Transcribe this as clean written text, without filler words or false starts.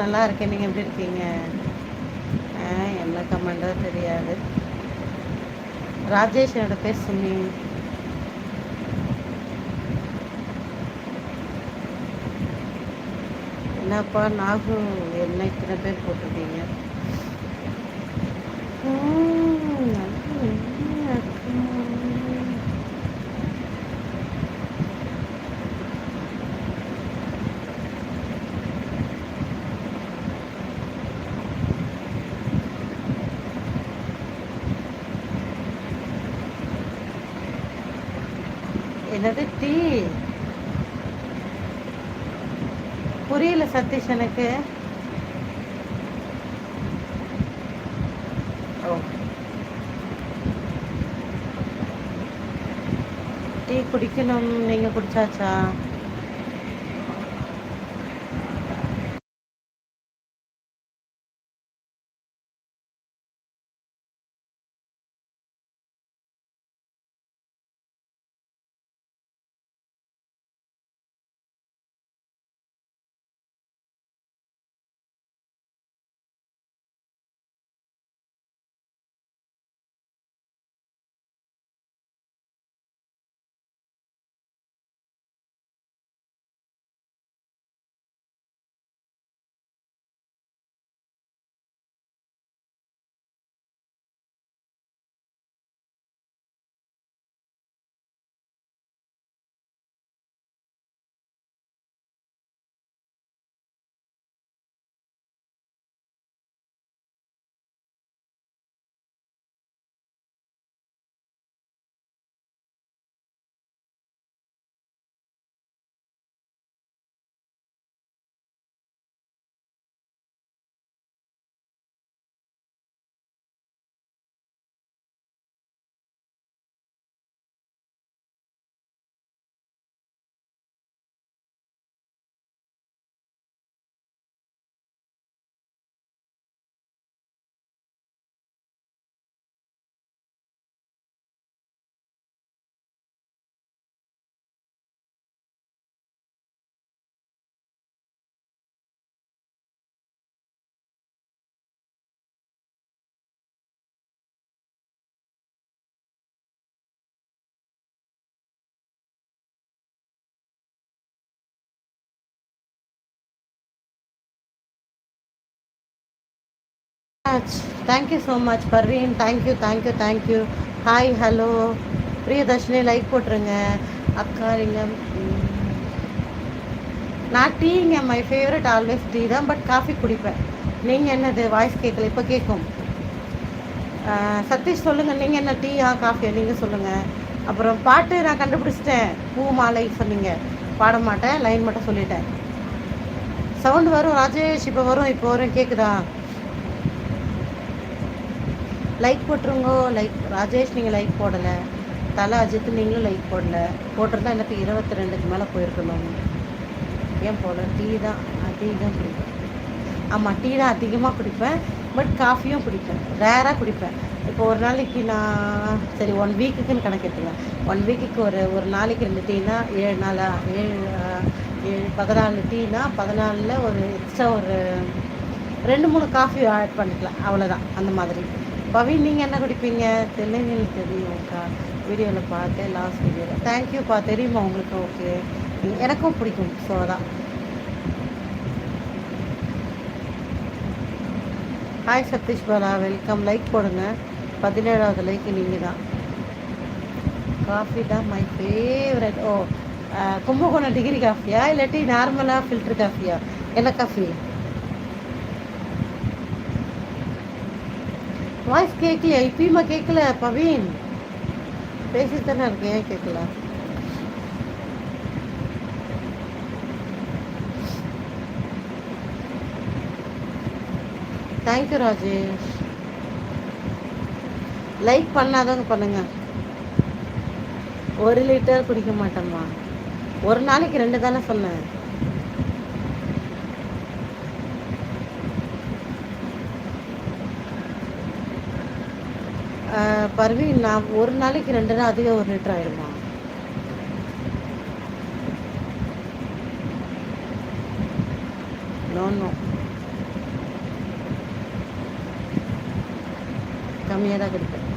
நல்லா இருக்கேன். நீங்கள் எப்படி இருக்கீங்க? என்ன கமெண்டோ தெரியாது. ராஜேஷ் என்னோட பேர் சுமி. என்னப்பா நாகு என்ன இத்தனை பேர் போட்டிருக்கீங்க? என்னது டீ? புரியல சதீஷ் எனக்கு. ஓ, டீ குடிக்கணும். நீங்கள் குடிச்சாச்சா? Thank you so much Parveen. Thank you thank you thank you. Hi hello Priyadharshini like போட்டுருங்க. அக்கா நீங்கள் நான் டீங்க மை ஃபேவரட் ஆல்வேஸ் டீ தான். பட் காஃபி குடிப்பேன். நீங்கள் என்னது வாய்ஸ் கேட்கல, இப்போ கேட்கும். சதீஷ் சொல்லுங்கள், நீங்கள் என்ன டீயா காஃபியா நீங்கள் சொல்லுங்கள். அப்புறம் பாட்டு நான் கண்டுபிடிச்சிட்டேன். பூ மாலை சொன்னீங்க, பாட மாட்டேன், லைன் மட்டும் சொல்லிட்டேன். சவுண்டு வரும் ராஜேஷ், இப்போ வரும் இப்போ வரும். கேட்குதா? லைக் போட்டுருங்கோ. லைக் ராஜேஷ் நீங்கள் லைக் போடலை. தலை அஜித் நீங்களும் லைக் போடலை. போட்டிருந்தா எனக்கு 22க்கு மேலே போயிருக்கணும். ஏன் போடல? டீ தான் அதிகம் குடிப்பேன். ஆமாம், டீ தான் அதிகமாக குடிப்பேன். பட் காஃபியும் குடிப்பேன், ரேராக குடிப்பேன். இப்போ ஒரு நாளைக்கு நான் சரி 1 வீக்குக்குன்னு கணக்கெடுத்துங்க. 1 வீக்குக்கு ஒரு நாளைக்கு 2 டீனா 7 நாளா 14 டீனா 14ல் ஒரு எக்ஸ்ட்ரா ஒரு 2-3 காஃபி ஆட் பண்ணிக்கலாம், அவ்வளோதான். அந்த மாதிரி. பவின் நீங்கள் என்ன குடிப்பீங்க? தெலுங்கில் தெரியும்க்கா, வீடியோவில் பார்த்தேன் லாஸ்ட் வீடியோவில். தேங்க்யூப்பா. தெரியுமா உங்களுக்கு? ஓகே, எனக்கும் பிடிக்கும். ஸோ அதான். Hi Sathish Bala, welcome. Like போடுங்க. 17வது லைக் நீங்கள் தான். காஃபி தான் மை ஃபேவரட். ஓ, கும்பகோணம் டிகிரி காஃபியா இல்லாட்டி நார்மலாக ஃபில்டர் காஃபியா? என்ன காஃபி? வாய்ஸ் கேட்கலையா? இப்பயுமா கேட்கல பவீன்? பேசிட்டு தானே இருக்கேன், ஏன் கேட்கல? தேங்க்யூ ராஜேஷ். லைக் பண்ணாதாங்க பண்ணுங்க. 1 லிட்டர் குடிக்க மாட்டேம்மா. ஒரு நாளைக்கு 2 தானே சொன்னேன். பர்வீன், நான் ஒரு நாளைக்கு 2 அதிகம் 1 லிட்டர் ஆயிடுமா? நோ நோ, கம்மியாக தான் கொடுப்பேன்.